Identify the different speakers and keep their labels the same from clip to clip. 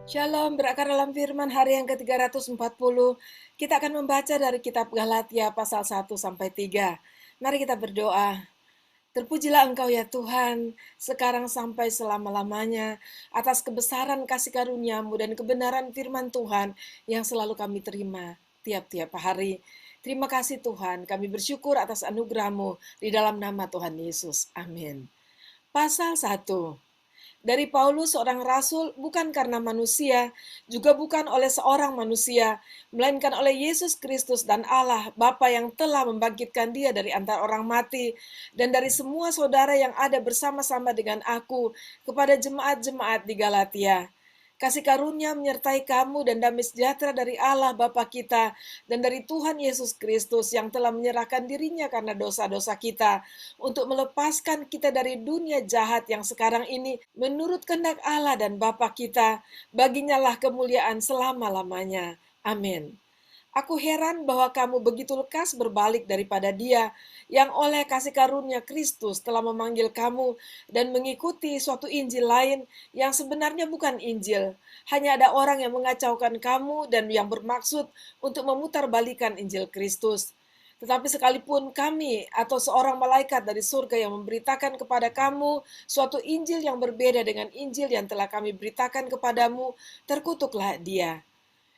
Speaker 1: Shalom, berakar dalam firman hari yang ke-340. Kita akan membaca dari kitab Galatia pasal 1-3. Mari kita berdoa. Terpujilah Engkau ya Tuhan, sekarang sampai selama-lamanya, atas kebesaran kasih karunia-Mu dan kebenaran firman Tuhan yang selalu kami terima tiap-tiap hari. Terima kasih Tuhan, kami bersyukur atas anugerah-Mu di dalam nama Tuhan Yesus. Amin. Pasal 1. Dari Paulus seorang rasul bukan karena manusia, juga bukan oleh seorang manusia, melainkan oleh Yesus Kristus dan Allah Bapa yang telah membangkitkan dia dari antara orang mati, dan dari semua saudara yang ada bersama-sama dengan aku kepada jemaat-jemaat di Galatia. Kasih karunia menyertai kamu dan damai sejahtera dari Allah Bapa kita dan dari Tuhan Yesus Kristus yang telah menyerahkan dirinya karena dosa-dosa kita untuk melepaskan kita dari dunia jahat yang sekarang ini menurut kehendak Allah dan Bapa kita. Baginya lah kemuliaan selama-lamanya. Amin. Aku heran bahwa kamu begitu lekas berbalik daripada Dia yang oleh kasih karunia Kristus telah memanggil kamu dan mengikuti suatu Injil lain yang sebenarnya bukan Injil. Hanya ada orang yang mengacaukan kamu dan yang bermaksud untuk memutarbalikan Injil Kristus. Tetapi sekalipun kami atau seorang malaikat dari surga yang memberitakan kepada kamu suatu Injil yang berbeda dengan Injil yang telah kami beritakan kepadamu, terkutuklah dia.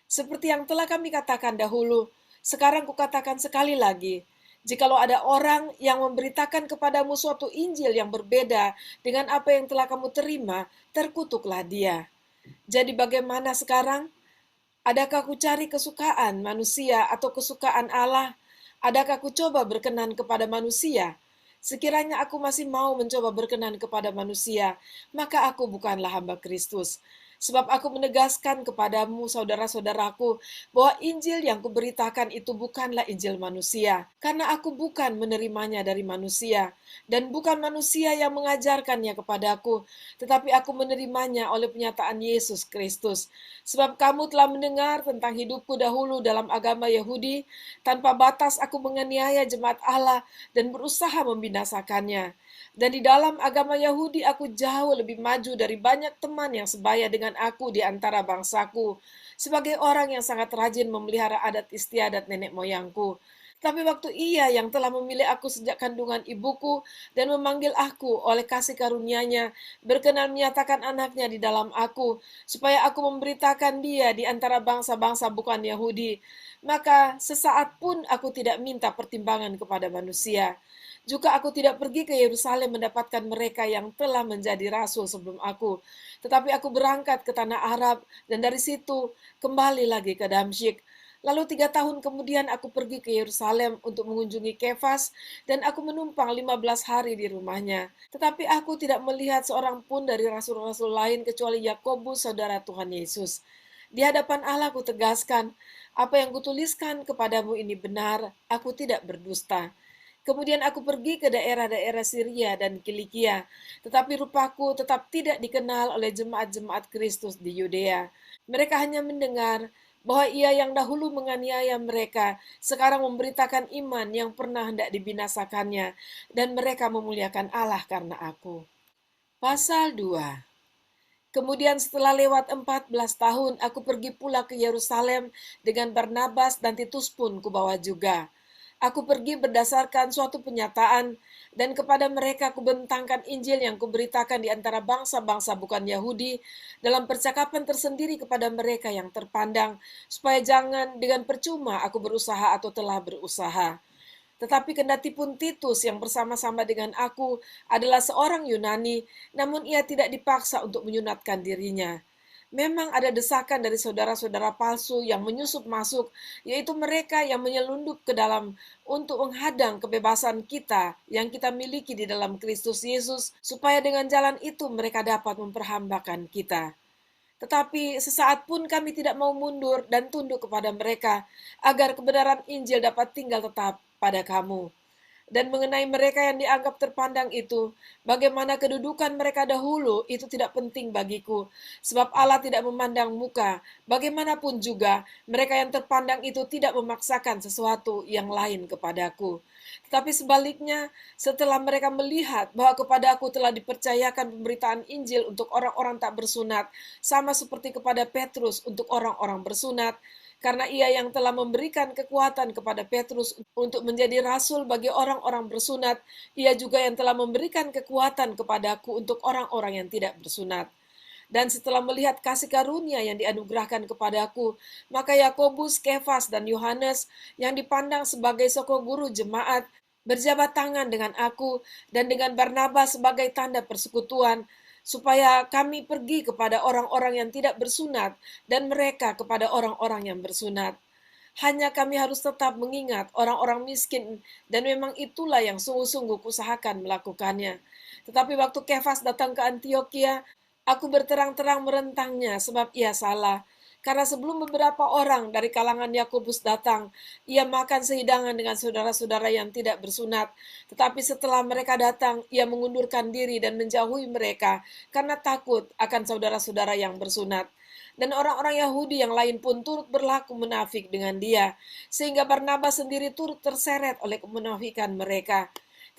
Speaker 1: Seperti yang telah kami katakan dahulu, sekarang kukatakan sekali lagi, jikalau ada orang yang memberitakan kepadamu suatu Injil yang berbeda dengan apa yang telah kamu terima, terkutuklah dia. Jadi bagaimana sekarang? Adakah ku cari kesukaan manusia atau kesukaan Allah? Adakah ku coba berkenan kepada manusia? Sekiranya aku masih mau mencoba berkenan kepada manusia, maka aku bukanlah hamba Kristus. Sebab aku menegaskan kepadamu, saudara-saudaraku, bahwa Injil yang kuberitakan itu bukanlah Injil manusia, karena aku bukan menerimanya dari manusia, dan bukan manusia yang mengajarkannya kepadaku, tetapi aku menerimanya oleh penyataan Yesus Kristus. Sebab kamu telah mendengar tentang hidupku dahulu dalam agama Yahudi, tanpa batas aku menganiaya jemaat Allah dan berusaha membinasakannya. Dan di dalam agama Yahudi aku jauh lebih maju dari banyak teman yang sebaya dengan aku di antara bangsaku, sebagai orang yang sangat rajin memelihara adat istiadat nenek moyangku. Tapi waktu Ia yang telah memilih aku sejak kandungan ibuku dan memanggil aku oleh kasih karunia-Nya, berkenan menyatakan anaknya di dalam aku, supaya aku memberitakan Dia di antara bangsa-bangsa bukan Yahudi. Maka sesaat pun aku tidak minta pertimbangan kepada manusia. Juga aku tidak pergi ke Yerusalem mendapatkan mereka yang telah menjadi rasul sebelum aku. Tetapi aku berangkat ke tanah Arab dan dari situ kembali lagi ke Damsyik. Lalu 3 tahun kemudian aku pergi ke Yerusalem untuk mengunjungi Kefas dan aku menumpang 15 hari di rumahnya. Tetapi aku tidak melihat seorang pun dari rasul-rasul lain kecuali Yakobus saudara Tuhan Yesus. Di hadapan Allah aku tegaskan, apa yang kutuliskan kepadamu ini benar, aku tidak berdusta. Kemudian aku pergi ke daerah-daerah Syria dan Kilikia, tetapi rupaku tetap tidak dikenal oleh jemaat-jemaat Kristus di Yudea. Mereka hanya mendengar bahwa Ia yang dahulu menganiaya mereka, sekarang memberitakan iman yang pernah hendak dibinasakannya, dan mereka memuliakan Allah karena aku. Pasal 2. Kemudian setelah lewat 14 tahun, aku pergi pula ke Yerusalem dengan Barnabas dan Titus pun kubawa juga. Aku pergi berdasarkan suatu penyataan, dan kepada mereka kubentangkan Injil yang kuberitakan di antara bangsa-bangsa bukan Yahudi, dalam percakapan tersendiri kepada mereka yang terpandang, supaya jangan dengan percuma aku berusaha atau telah berusaha. Tetapi kendati pun Titus yang bersama-sama dengan aku adalah seorang Yunani, namun ia tidak dipaksa untuk menyunatkan dirinya. Memang ada desakan dari saudara-saudara palsu yang menyusup masuk, yaitu mereka yang menyelundup ke dalam untuk menghadang kebebasan kita yang kita miliki di dalam Kristus Yesus, supaya dengan jalan itu mereka dapat memperhambakan kita. Tetapi sesaat pun kami tidak mau mundur dan tunduk kepada mereka, agar kebenaran Injil dapat tinggal tetap pada kamu. Dan mengenai mereka yang dianggap terpandang itu, bagaimana kedudukan mereka dahulu, itu tidak penting bagiku. Sebab Allah tidak memandang muka. Bagaimanapun juga, mereka yang terpandang itu tidak memaksakan sesuatu yang lain kepadaku. Tetapi sebaliknya, setelah mereka melihat bahwa kepada aku telah dipercayakan pemberitaan Injil untuk orang-orang tak bersunat, sama seperti kepada Petrus untuk orang-orang bersunat, karena ia yang telah memberikan kekuatan kepada Petrus untuk menjadi rasul bagi orang-orang bersunat, ia juga yang telah memberikan kekuatan kepadaku untuk orang-orang yang tidak bersunat. Dan setelah melihat kasih karunia yang dianugerahkan kepadaku, maka Yakobus, Kefas, dan Yohanes yang dipandang sebagai soko guru jemaat berjabat tangan dengan aku dan dengan Barnabas sebagai tanda persekutuan, supaya kami pergi kepada orang-orang yang tidak bersunat dan mereka kepada orang-orang yang bersunat. Hanya kami harus tetap mengingat orang-orang miskin, dan memang itulah yang sungguh-sungguh kusahakan melakukannya. Tetapi waktu Kefas datang ke Antioquia, aku berterang-terang merentangnya sebab ia salah. Karena sebelum beberapa orang dari kalangan Yakobus datang, ia makan sehidangan dengan saudara-saudara yang tidak bersunat. Tetapi setelah mereka datang, ia mengundurkan diri dan menjauhi mereka karena takut akan saudara-saudara yang bersunat. Dan orang-orang Yahudi yang lain pun turut berlaku munafik dengan dia, sehingga Barnabas sendiri turut terseret oleh kemunafikan mereka.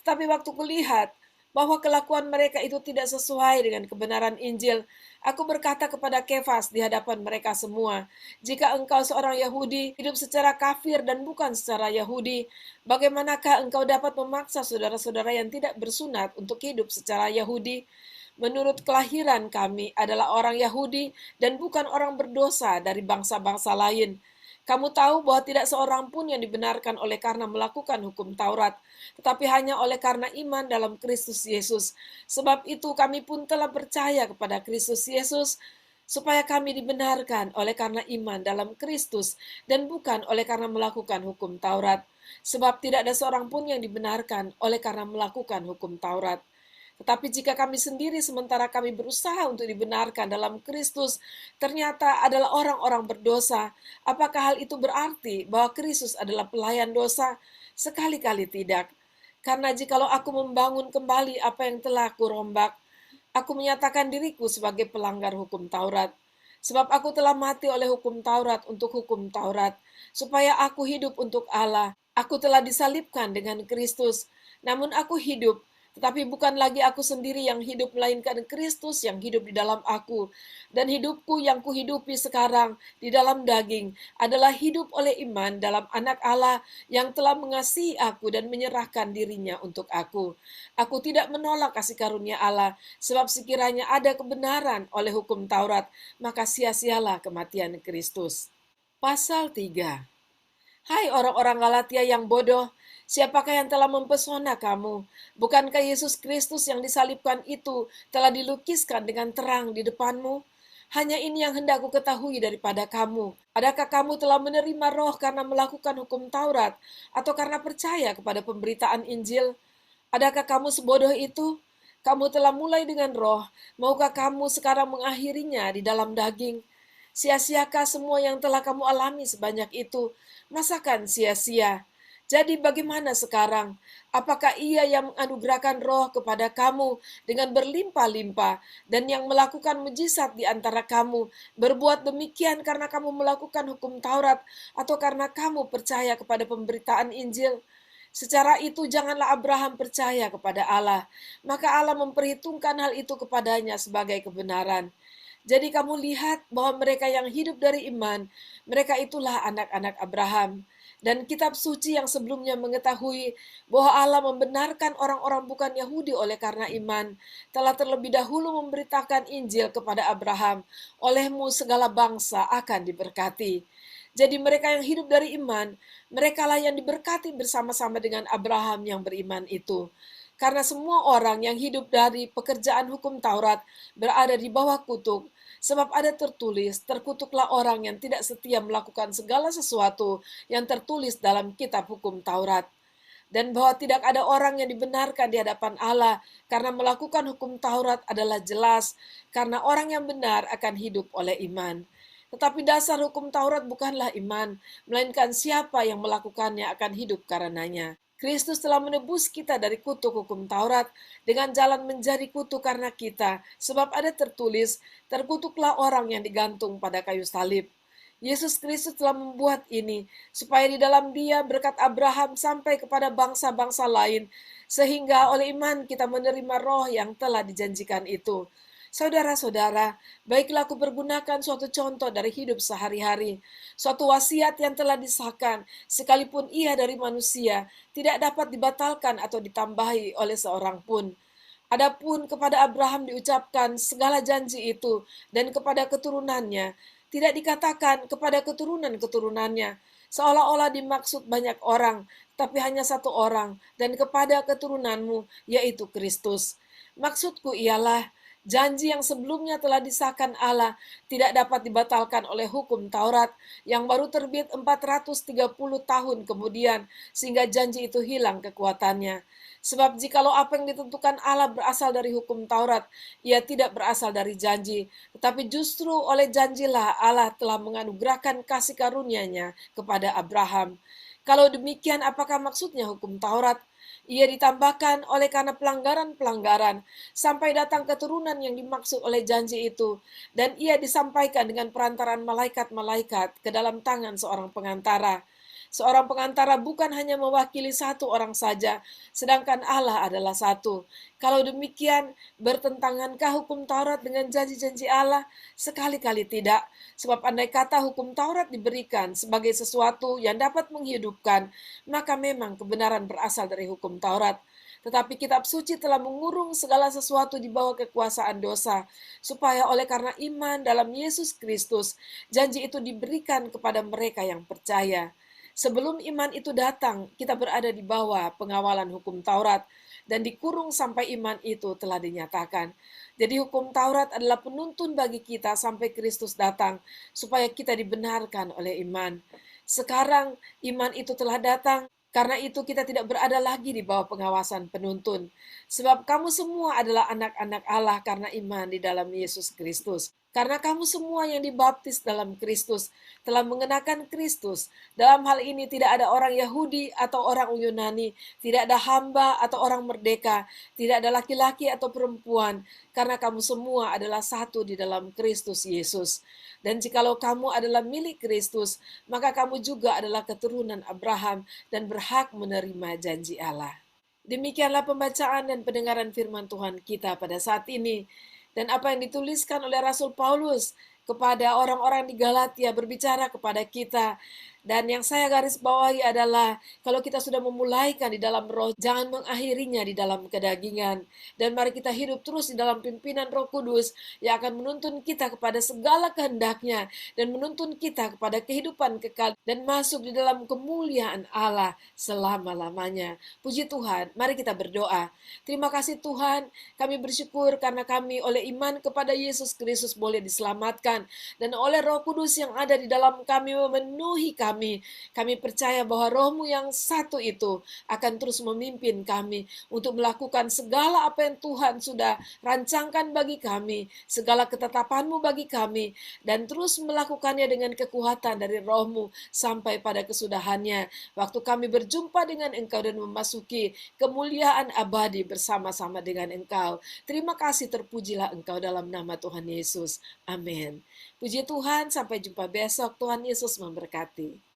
Speaker 1: Tetapi waktu kulihat bahwa kelakuan mereka itu tidak sesuai dengan kebenaran Injil, aku berkata kepada Kefas di hadapan mereka semua, jika engkau seorang Yahudi hidup secara kafir dan bukan secara Yahudi, bagaimanakah engkau dapat memaksa saudara-saudara yang tidak bersunat untuk hidup secara Yahudi? Menurut kelahiran kami adalah orang Yahudi dan bukan orang berdosa dari bangsa-bangsa lain. Kamu tahu bahwa tidak seorang pun yang dibenarkan oleh karena melakukan hukum Taurat, tetapi hanya oleh karena iman dalam Kristus Yesus. Sebab itu kami pun telah percaya kepada Kristus Yesus, supaya kami dibenarkan oleh karena iman dalam Kristus dan bukan oleh karena melakukan hukum Taurat. Sebab tidak ada seorang pun yang dibenarkan oleh karena melakukan hukum Taurat. Tetapi jika kami sendiri sementara kami berusaha untuk dibenarkan dalam Kristus, ternyata adalah orang-orang berdosa, apakah hal itu berarti bahwa Kristus adalah pelayan dosa? Sekali-kali tidak. Karena jikalau aku membangun kembali apa yang telah aku rombak, aku menyatakan diriku sebagai pelanggar hukum Taurat. Sebab aku telah mati oleh hukum Taurat untuk hukum Taurat, supaya aku hidup untuk Allah. Aku telah disalibkan dengan Kristus, namun aku hidup, tetapi bukan lagi aku sendiri yang hidup, melainkan Kristus yang hidup di dalam aku. Dan hidupku yang kuhidupi sekarang di dalam daging adalah hidup oleh iman dalam Anak Allah yang telah mengasihi aku dan menyerahkan dirinya untuk aku. Aku tidak menolak kasih karunia Allah, sebab sekiranya ada kebenaran oleh hukum Taurat, maka sia-sialah kematian Kristus. Pasal 3. Hai orang-orang Galatia yang bodoh, siapakah yang telah mempesona kamu? Bukankah Yesus Kristus yang disalibkan itu telah dilukiskan dengan terang di depanmu? Hanya ini yang hendak ku ketahui daripada kamu. Adakah kamu telah menerima roh karena melakukan hukum Taurat, atau karena percaya kepada pemberitaan Injil? Adakah kamu sebodoh itu? Kamu telah mulai dengan roh, maukah kamu sekarang mengakhirinya di dalam daging? Sia-siakah semua yang telah kamu alami sebanyak itu? Masakan sia-sia? Jadi bagaimana sekarang? Apakah ia yang menganugerahkan roh kepada kamu dengan berlimpah-limpah dan yang melakukan mujizat di antara kamu berbuat demikian karena kamu melakukan hukum Taurat atau karena kamu percaya kepada pemberitaan Injil? Secara itu janganlah Abraham percaya kepada Allah, maka Allah memperhitungkan hal itu kepadanya sebagai kebenaran. Jadi kamu lihat bahwa mereka yang hidup dari iman, mereka itulah anak-anak Abraham. Dan kitab suci yang sebelumnya mengetahui bahwa Allah membenarkan orang-orang bukan Yahudi oleh karena iman, telah terlebih dahulu memberitakan Injil kepada Abraham, olehmu segala bangsa akan diberkati. Jadi mereka yang hidup dari iman, merekalah yang diberkati bersama-sama dengan Abraham yang beriman itu. Karena semua orang yang hidup dari pekerjaan hukum Taurat berada di bawah kutuk, sebab ada tertulis, terkutuklah orang yang tidak setia melakukan segala sesuatu yang tertulis dalam kitab hukum Taurat. Dan bahwa tidak ada orang yang dibenarkan di hadapan Allah karena melakukan hukum Taurat adalah jelas, karena orang yang benar akan hidup oleh iman. Tetapi dasar hukum Taurat bukanlah iman, melainkan siapa yang melakukannya akan hidup karenanya. Kristus telah menebus kita dari kutuk hukum Taurat dengan jalan menjadi kutuk karena kita, sebab ada tertulis, terkutuklah orang yang digantung pada kayu salib. Yesus Kristus telah membuat ini, supaya di dalam Dia berkat Abraham sampai kepada bangsa-bangsa lain, sehingga oleh iman kita menerima roh yang telah dijanjikan itu. Saudara-saudara, baiklah aku pergunakan suatu contoh dari hidup sehari-hari, suatu wasiat yang telah disahkan, sekalipun ia dari manusia, tidak dapat dibatalkan atau ditambahi oleh seorang pun. Adapun kepada Abraham diucapkan segala janji itu, dan kepada keturunannya, tidak dikatakan kepada keturunan-keturunannya, seolah-olah dimaksud banyak orang, tapi hanya satu orang, dan kepada keturunanmu, yaitu Kristus. Maksudku ialah, janji yang sebelumnya telah disahkan Allah tidak dapat dibatalkan oleh hukum Taurat yang baru terbit 430 tahun kemudian, sehingga janji itu hilang kekuatannya. Sebab jikalau apa yang ditentukan Allah berasal dari hukum Taurat, ia tidak berasal dari janji, tetapi justru oleh janjilah Allah telah menganugerahkan kasih karunia-Nya kepada Abraham. Kalau demikian, apakah maksudnya hukum Taurat? Ia ditambahkan oleh karena pelanggaran-pelanggaran, sampai datang keturunan yang dimaksud oleh janji itu, dan ia disampaikan dengan perantaraan malaikat-malaikat ke dalam tangan seorang pengantara. Seorang pengantara bukan hanya mewakili satu orang saja, sedangkan Allah adalah satu. Kalau demikian, bertentangankah hukum Taurat dengan janji-janji Allah? Sekali-kali tidak. Sebab andai kata hukum Taurat diberikan sebagai sesuatu yang dapat menghidupkan, maka memang kebenaran berasal dari hukum Taurat. Tetapi kitab suci telah mengurung segala sesuatu di bawah kekuasaan dosa, supaya oleh karena iman dalam Yesus Kristus, janji itu diberikan kepada mereka yang percaya. Sebelum iman itu datang, kita berada di bawah pengawalan hukum Taurat dan dikurung sampai iman itu telah dinyatakan. Jadi hukum Taurat adalah penuntun bagi kita sampai Kristus datang, supaya kita dibenarkan oleh iman. Sekarang iman itu telah datang, karena itu kita tidak berada lagi di bawah pengawasan penuntun. Sebab kamu semua adalah anak-anak Allah karena iman di dalam Yesus Kristus. Karena kamu semua yang dibaptis dalam Kristus telah mengenakan Kristus. Dalam hal ini tidak ada orang Yahudi atau orang Yunani, tidak ada hamba atau orang merdeka, tidak ada laki-laki atau perempuan, karena kamu semua adalah satu di dalam Kristus Yesus. Dan jikalau kamu adalah milik Kristus, maka kamu juga adalah keturunan Abraham dan berhak menerima janji Allah. Demikianlah pembacaan dan pendengaran firman Tuhan kita pada saat ini. Dan apa yang dituliskan oleh Rasul Paulus kepada orang-orang di Galatia berbicara kepada kita. Dan yang saya garis bawahi adalah, kalau kita sudah memulaikan di dalam roh, jangan mengakhirinya di dalam kedagingan. Dan mari kita hidup terus di dalam pimpinan Roh Kudus yang akan menuntun kita kepada segala kehendaknya dan menuntun kita kepada kehidupan kekal dan masuk di dalam kemuliaan Allah selama-lamanya. Puji Tuhan, mari kita berdoa. Terima kasih Tuhan, kami bersyukur karena kami oleh iman kepada Yesus Kristus boleh diselamatkan, dan oleh Roh Kudus yang ada di dalam kami memenuhi kami. Kami percaya bahwa Roh-Mu yang satu itu akan terus memimpin kami untuk melakukan segala apa yang Tuhan sudah rancangkan bagi kami, segala ketetapan-Mu bagi kami, dan terus melakukannya dengan kekuatan dari Roh-Mu sampai pada kesudahannya. Waktu kami berjumpa dengan Engkau dan memasuki kemuliaan abadi bersama-sama dengan Engkau. Terima kasih, terpujilah Engkau dalam nama Tuhan Yesus. Amin. Puji Tuhan, sampai jumpa besok. Tuhan Yesus memberkati.